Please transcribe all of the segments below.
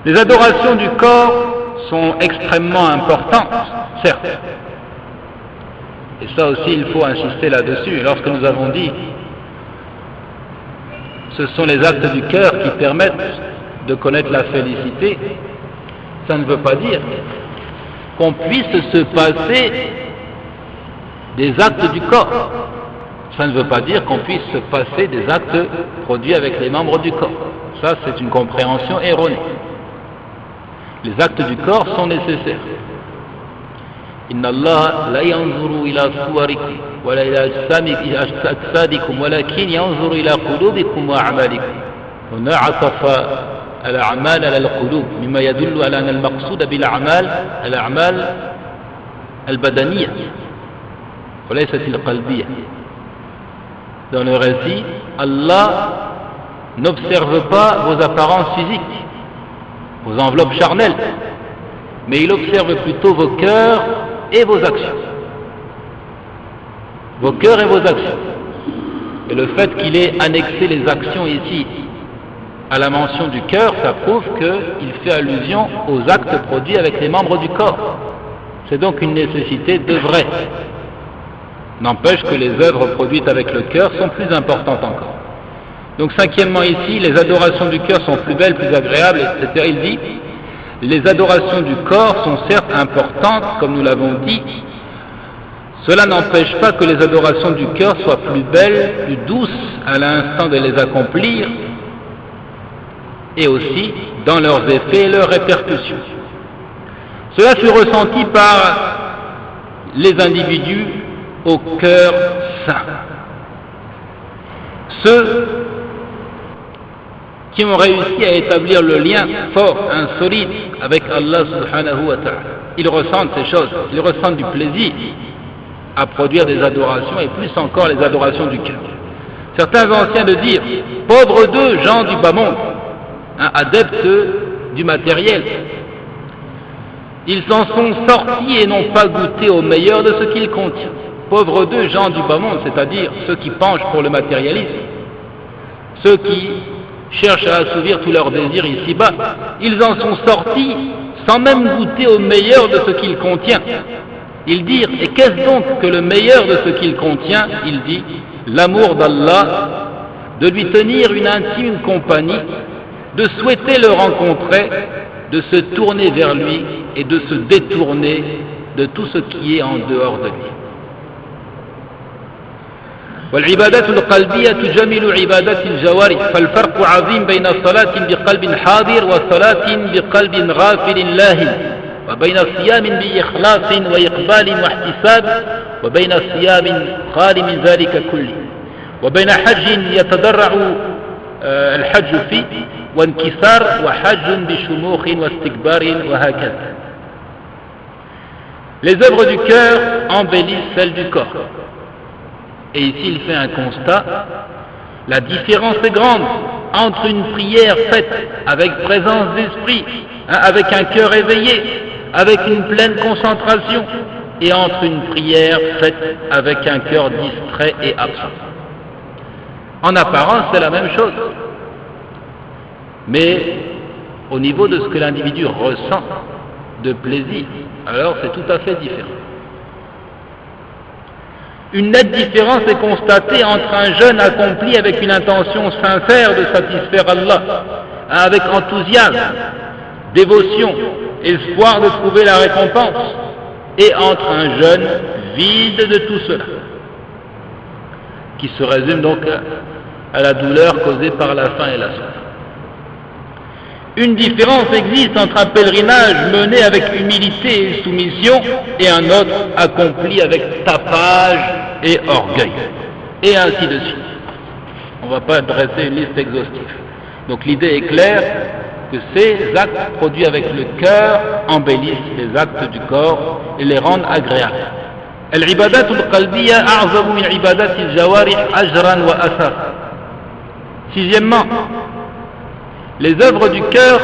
Les adorations du corps sont extrêmement importantes, certes. Et ça aussi, il faut insister là-dessus. Lorsque nous avons dit, ce sont les actes du cœur qui permettent de connaître la félicité, ça ne veut pas dire qu'on puisse se passer des actes du corps. Ça ne veut pas dire qu'on puisse se passer des actes produits avec les membres du corps. Ça, c'est une compréhension erronée. Les actes du corps sont nécessaires. Inna Allah la yanzuru ila suwarikum wa la ila ajsadikum walakin yanzuru ila qulubikum wa a'malikum. Huna atafa al-a'mal ala al-qulub mimma yadullu ala anna al-maqsud bil a'mal al-a'mal al-badaniyya wa laysat al-qalbiyya. Dans le récit, Allah n'observe pas vos apparences physiques, vos enveloppes charnelles, mais il observe plutôt vos cœurs et vos actions. Vos cœurs et vos actions. Et le fait qu'il ait annexé les actions ici à la mention du cœur, ça prouve qu'il fait allusion aux actes produits avec les membres du corps. C'est donc une nécessité de vrai. N'empêche que les œuvres produites avec le cœur sont plus importantes encore. Donc cinquièmement ici, les adorations du cœur sont plus belles, plus agréables, etc. Il dit, les adorations du corps sont certes importantes, comme nous l'avons dit. Cela n'empêche pas que les adorations du cœur soient plus belles, plus douces à l'instant de les accomplir, et aussi dans leurs effets et leurs répercussions. Cela fut ressenti par les individus au cœur saint. Ceux qui ont réussi à établir le lien fort, insolite avec Allah subhanahu wa ta'ala. Ils ressentent ces choses, ils ressentent du plaisir à produire des adorations et plus encore les adorations du cœur. Certains anciens de dire, pauvres d'eux, gens du bas monde, adeptes du matériel, ils s'en sont sortis et n'ont pas goûté au meilleur de ce qu'il contient. Pauvres d'eux, gens du bas monde, c'est-à-dire ceux qui penchent pour le matérialisme, ceux qui cherchent à assouvir tous leurs désirs ici-bas, ils en sont sortis sans même goûter au meilleur de ce qu'il contient. Ils dirent, et qu'est-ce donc que le meilleur de ce qu'il contient? Il dit, l'amour d'Allah, de lui tenir une intime compagnie, de souhaiter le rencontrer, de se tourner vers lui et de se détourner de tout ce qui est en dehors de lui. والعبادات القلبية تجمل عبادات الجوارح فالفرق عظيم بين صلاة بقلب حاضر وصلاة بقلب غافل لاهٍ وبين صيام بإخلاص وإقبال واحتساب وبين صيام خال من ذلك كله وبين حج يتضرع الحج فيه وانكسار وحج بشموخ واستكبار وهكذا. Les œuvres du cœur embellissent celles du corps. Et ici, il fait un constat. La différence est grande entre une prière faite avec présence d'esprit, avec un cœur éveillé, avec une pleine concentration, et entre une prière faite avec un cœur distrait et absent. En apparence, c'est la même chose. Mais au niveau de ce que l'individu ressent de plaisir, alors c'est tout à fait différent. Une nette différence est constatée entre un jeûne accompli avec une intention sincère de satisfaire Allah, avec enthousiasme, dévotion, espoir de trouver la récompense, et entre un jeûne vide de tout cela, qui se résume donc à la douleur causée par la faim et la soif. Une différence existe entre un pèlerinage mené avec humilité et soumission et un autre accompli avec tapage et orgueil, et ainsi de suite. On ne va pas dresser une liste exhaustive. Donc l'idée est claire que ces actes produits avec le cœur embellissent les actes du corps et les rendent agréables. العبادات القلبية أعظم من عبادات الجوارح أجرا وأثرا. Sixièmement, les œuvres du cœur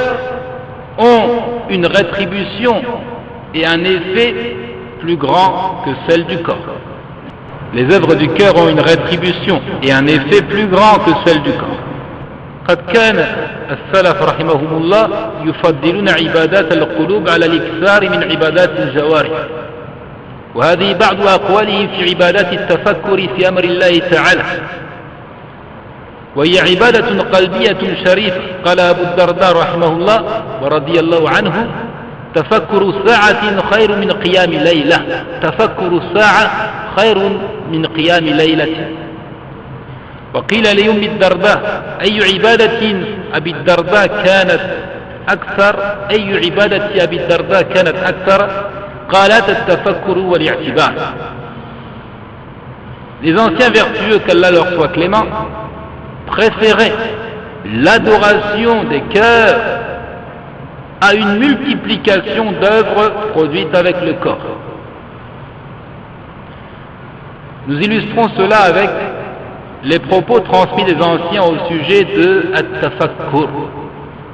ont une rétribution et un effet plus grand que celles du corps. Les œuvres du cœur ont une rétribution et un effet plus grand que celles du corps. قد كان السلف رحمهم الله يفضلون عبادات القلوب على الإكثار من عبادات الجوارح، وهذه بعض أقوالهم في عبادات التفكر في أمر الله تعالى، وهي عبادة قلبية شريفة. قال أبو الدرداء رحمه الله ورضي الله عنه: تفكر ساعة خير من قيام ليلة، تفكر الساعة خير من قيام ليلة. وقيل لأم الدرداء: أي عبادة أبي الدرداء كانت أكثر؟ أي عبادة أبي الدرداء كانت أكثر؟ قالت: التفكر والاعتبار. Les anciens vertueux, qu'Allah leur soit clément, préféraient l'adoration des cœurs à une multiplication d'œuvres produites avec le corps. Nous illustrons cela avec les propos transmis des anciens au sujet de at-tafakkur,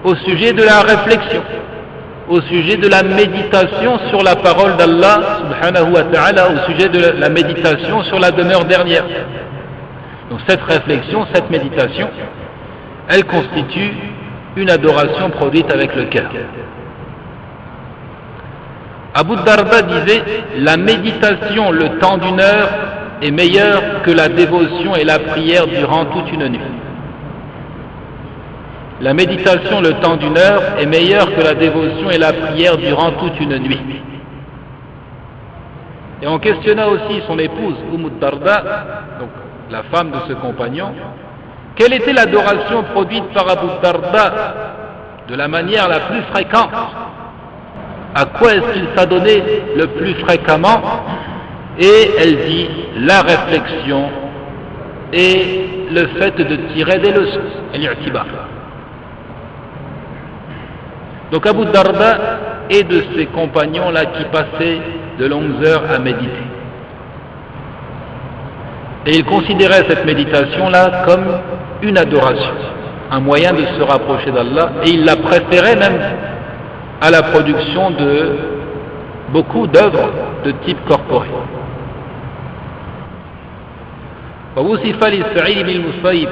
au sujet de la réflexion, au sujet de la méditation sur la parole d'Allah subhanahu wa ta'ala, au sujet de la méditation sur la demeure dernière. Donc cette réflexion, cette méditation, elle constitue une adoration produite avec le cœur. Abu Darda disait: la méditation le temps d'une heure est meilleure que la dévotion et la prière durant toute une nuit. La méditation le temps d'une heure est meilleure que la dévotion et la prière durant toute une nuit. Et on questionna aussi son épouse Darda, donc la femme de ce compagnon, quelle était l'adoration produite par Abu Darda de la manière la plus fréquente. À quoi est-ce qu'il s'adonnait le plus fréquemment? Et elle dit: la réflexion et le fait de tirer des leçons, al-i'tibar. Donc Abu Darda est de ces compagnons-là qui passaient de longues heures à méditer. Et il considérait cette méditation-là comme une adoration, un moyen de se rapprocher d'Allah, et il la préférait même à la production de beaucoup d'œuvres de type corporel. ووصف لسعيد بن المسيب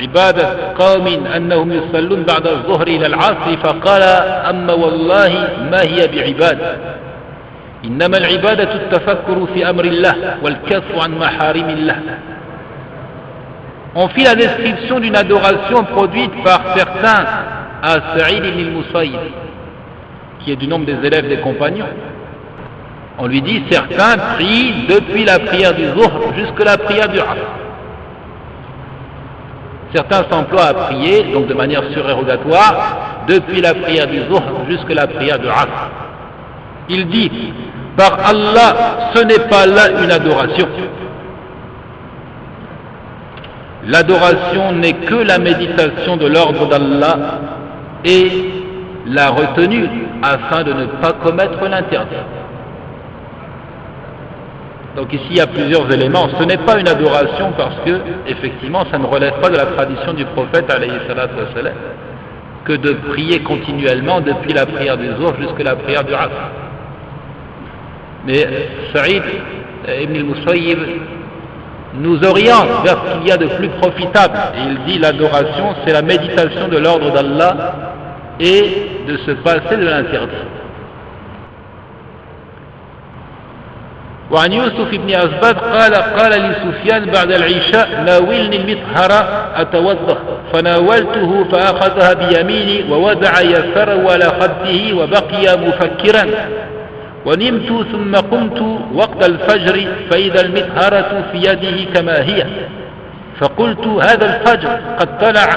عبادة قوم أنهم يصلون بعد الظهر إلى العصر فقال: أما والله ما هي بعبادة، إنما العبادة التفكر في أمر الله والكف عن محارم الله. On fit la description d'une adoration produite par certains à Sa'id ibn al-Musayyib, qui est du nombre des élèves des compagnons. On lui dit: certains prient depuis la prière du Zuhr jusqu'à la prière du Asr. Certains s'emploient à prier, donc de manière surérogatoire, depuis la prière du Zuhr jusqu'à la prière du Asr. Il dit: par Allah, ce n'est pas là une adoration. L'adoration n'est que la méditation de l'ordre d'Allah et la retenue afin de ne pas commettre l'interdit. Donc ici il y a plusieurs éléments. Ce n'est pas une adoration parce que effectivement ça ne relève pas de la tradition du prophète alayhi salatu wa salam que de prier continuellement depuis la prière du Zuhr jusqu'à la prière du Asr. Mais Sa'id ibn al-Musayyib nous oriente vers ce qu'il y a de plus profitable. Et il dit: l'adoration, c'est la méditation de l'ordre d'Allah et de se passer de l'interdit. وعن يوسف بن أسباد قال لسفيان بعد العشاء: ناولني المطهر أتوضأ، فناولته فأخذها بيميني ووضع يسره على خده وبقي مفكرا، ونمت ثم قمت وقت الفجر فإذا المطهرة في يده كما هي، فقلت: هذا الفجر قد طلع،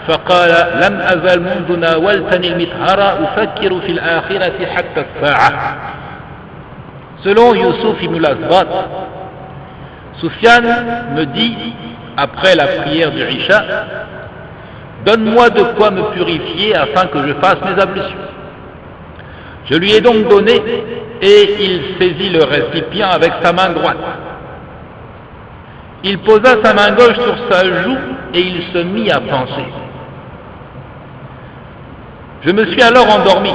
فقال: لم أزل منذ ناولتني المطهر أفكر في الآخرة حتى الساعة. Selon Yusuf ibn al-Asbat, Soufiane me dit, après la prière du Isha: donne-moi de quoi me purifier afin que je fasse mes ablutions. Je lui ai donc donné et il saisit le récipient avec sa main droite. Il posa sa main gauche sur sa joue et il se mit à penser. Je me suis alors endormi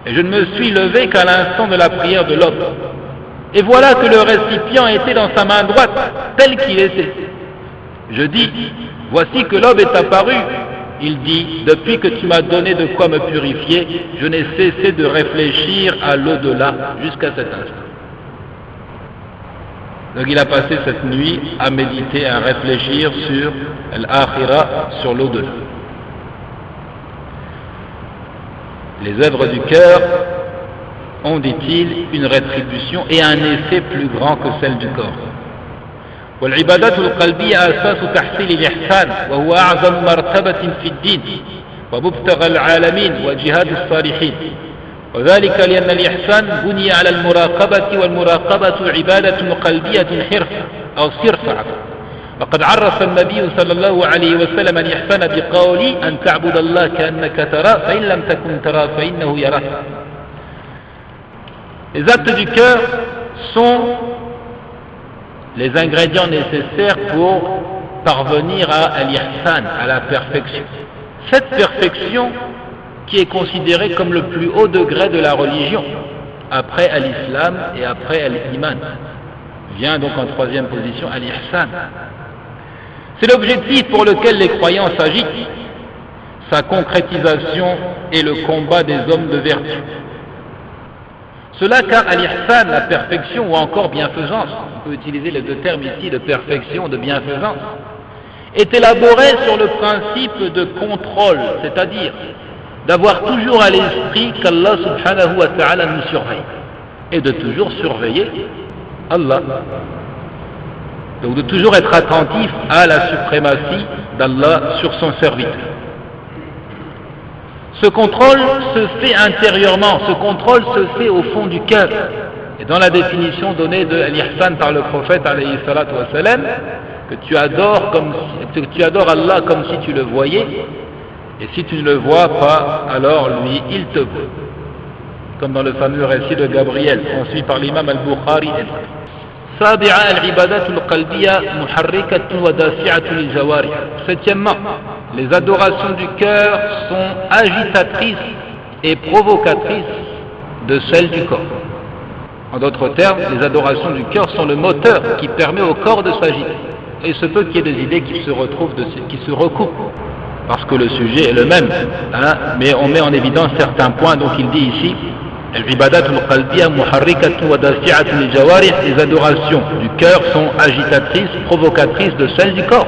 et je ne me suis levé qu'à l'instant de la prière de l'aube. Et voilà que le récipient était dans sa main droite, tel qu'il était. Je dis: Voici que l'aube est apparue. Il dit, depuis que tu m'as donné de quoi me purifier, je n'ai cessé de réfléchir à l'au-delà jusqu'à cet instant. Donc il a passé cette nuit à méditer, à réfléchir sur l'akhira, sur l'au-delà. Les œuvres du cœur ont, dit-il, une rétribution et un effet plus grand que celle du corps. والعبادات القلبية أساس تحصيل الإحسان وهو أعظم مرتبة في الدين ومبتغى العالمين وجهاد الصالحين وذلك لأن الإحسان بني على المراقبة والمراقبة عبادة قلبية حرفة أو صرفة وقد عرف النبي صلى الله عليه وسلم الإحسان بقول أن تعبد الله كأنك تراه فإن لم تكن تراه فإنه يراك. Les actes du cœur sont les ingrédients nécessaires pour parvenir à l'ihsan, à la perfection. Cette perfection qui est considérée comme le plus haut degré de la religion, après l'islam et après l'iman, vient donc en troisième position à l'ihsan. C'est l'objectif pour lequel les croyants s'agitent. Sa concrétisation est le combat des hommes de vertu. Cela car al-ihsan, la perfection ou encore bienfaisance, on peut utiliser les deux termes ici de perfection, de bienfaisance, est élaboré sur le principe de contrôle, c'est-à-dire d'avoir toujours à l'esprit qu'Allah subhanahu wa ta'ala nous surveille et de toujours surveiller Allah. Donc de toujours être attentif à la suprématie d'Allah sur son serviteur. Ce contrôle se fait intérieurement, ce contrôle se fait au fond du cœur. Et dans la définition donnée de l'ihsan par le prophète alayhi salatu wa salam, que tu adores Allah comme si tu le voyais, et si tu ne le vois pas, alors lui, il te voit. Comme dans le fameux récit de Gabriel, transmis par l'imam al-Bukhari. سابعا العبادات القلبية محركة ودافعة للجوارح. Septièmement, les adorations du cœur sont agitatrices et provocatrices de celles du corps. En d'autres termes, les adorations du cœur sont le moteur qui permet au corps de s'agiter. Et il se peut qu'il y ait des idées qui se recoupent, parce que le sujet est le même, mais on met en évidence certains points. Donc il dit ici les adorations du cœur sont agitatrices, provocatrices de celles du corps.